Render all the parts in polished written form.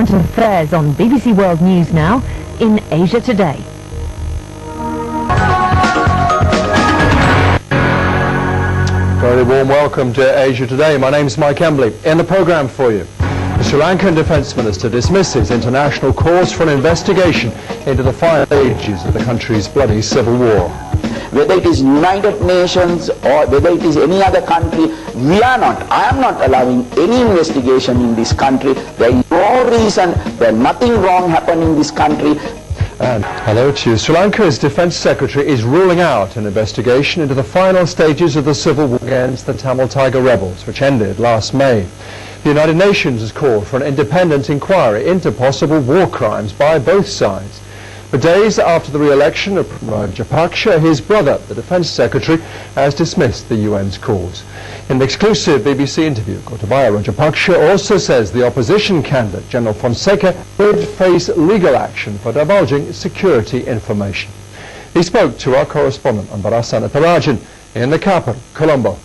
current affairs on BBC World News now in Asia Today. Very warm welcome to Asia Today. My name's Mike Embley. In the programme for you, the Sri Lankan Defence Minister dismisses international calls for an investigation into the final stages of the country's bloody civil war. Whether it is United Nations or whether it is any other country, I am not allowing any investigation in this country. There is no reason, there is nothing wrong happening in this country. And hello to you. Sri Lanka's Defence Secretary is ruling out an investigation into the final stages of the civil war against the Tamil Tiger rebels, which ended last May. The United Nations has called for an independent inquiry into possible war crimes by both sides. But days after the re-election of Rajapaksa, his brother, the Defence Secretary, has dismissed the UN's calls. In an exclusive BBC interview, Gotabaya Rajapaksa also says the opposition candidate, General Fonseca, would face legal action for divulging security information. He spoke to our correspondent, Ambarasana Tarajan, in the capital, Colombo.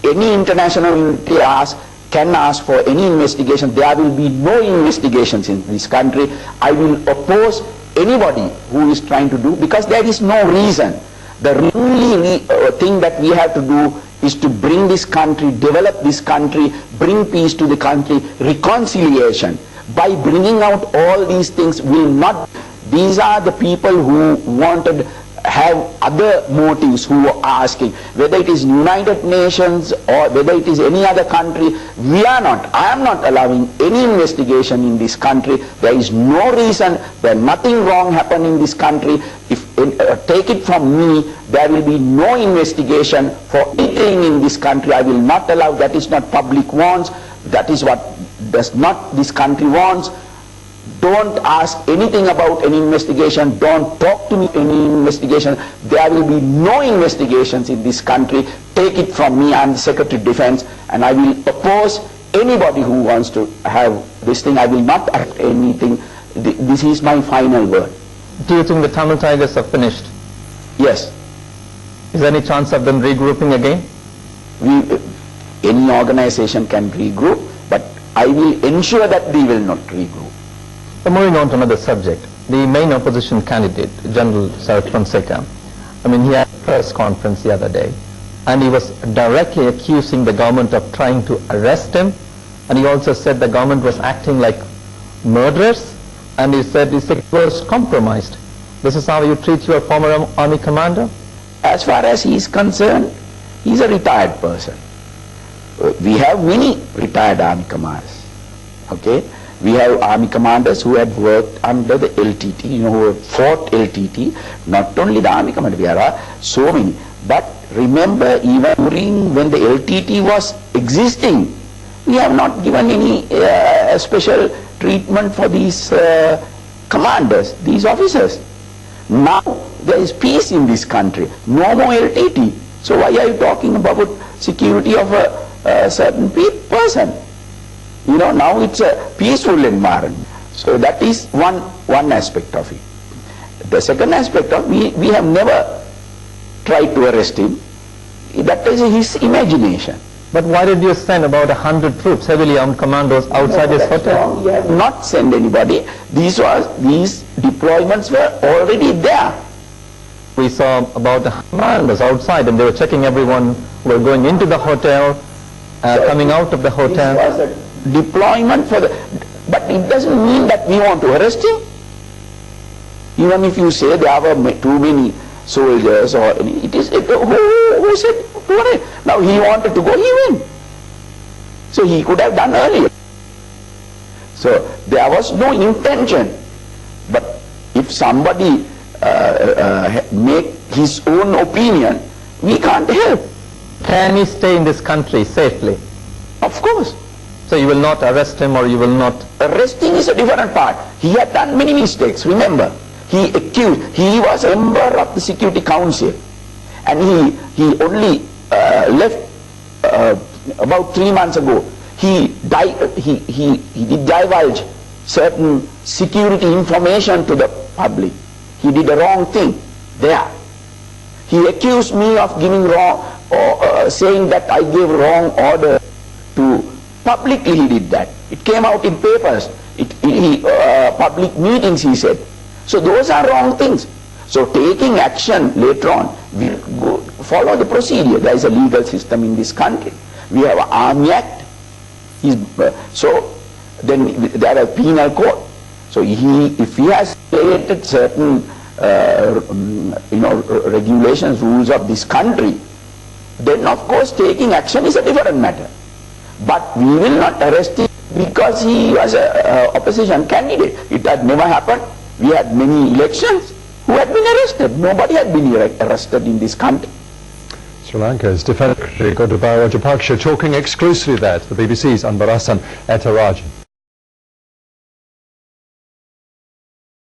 Any international community can ask for any investigation. There will be no investigations in this country. I will oppose anybody who is trying to do, because there is no reason. The only thing that we have to do is to bring this country, develop this country, bring peace to the country, reconciliation. By bringing out all these things will not, these are the people who wanted have other motives, who are asking whether it is United Nations or whether it is any other country. I am not allowing any investigation in this country. There is no reason, there is nothing wrong happening in this country. Take it from me, there will be no investigation for anything in this country. I will not allow. That is not public wants. That is what does not this country wants. Don't ask anything about any investigation. Don't talk to me any investigation. There will be no investigations in this country. Take it from me. I am the Secretary of Defence, and I will oppose anybody who wants to have this thing. I will not act anything. This is my final word. Do you think the Tamil Tigers are finished? Yes. Is there any chance of them regrouping again? Any organization can regroup, but I will ensure that we will not regroup. So moving on to another subject, the main opposition candidate, General Fonseca, he had a press conference the other day, and he was directly accusing the government of trying to arrest him, and he also said the government was acting like murderers, and he said he was compromised. This is how you treat your former army commander? As far as he is concerned, he is a retired person. We have many retired army commanders, okay? We have army commanders who had worked under the LTT, who have fought LTT, not only the army commander, there are so many. But remember, even during when the LTT was existing, we have not given any special treatment for these commanders, these officers. Now there is peace in this country, no more LTT. So why are you talking about security of a certain person? Now it's a peaceful environment. So that is one aspect of it. The second aspect of we have never tried to arrest him. That is his imagination. But why did you send about 100 troops, heavily armed commandos, outside his hotel? We have not sent anybody. These deployments were already there. We saw about 100 commandos outside, and they were checking everyone who were going into the hotel, coming out of the hotel. This was a deployment for but it doesn't mean that we want to arrest him. Even if you say there were too many soldiers or any, it is who said now he wanted to go, he went. So he could have done earlier. So there was no intention. But if somebody make his own opinion, we can't help. Can he stay in this country safely? Of course. So you will not arrest him, or you will not? Arresting is a different part. He had done many mistakes, remember. He was a member of the Security Council, and he only left about 3 months ago. He did divulge certain security information to the public. He did a wrong thing there. He accused me of giving wrong, or saying that I gave wrong order to, publicly he did that. It came out in papers, public meetings, he said. So those are wrong things. So taking action later on, we go follow the procedure. There is a legal system in this country. We have an Army Act. So then there are penal code. So if he has created certain regulations, rules of this country, then of course taking action is a different matter. But we will not arrest him because he was an opposition candidate. It had never happened. We had many elections. Who had been arrested? Nobody had been arrested in this country. Sri Lanka's Defence Secretary Gotabaya Rajapaksa talking exclusively there to the BBC's Anbarasan Ettarajan.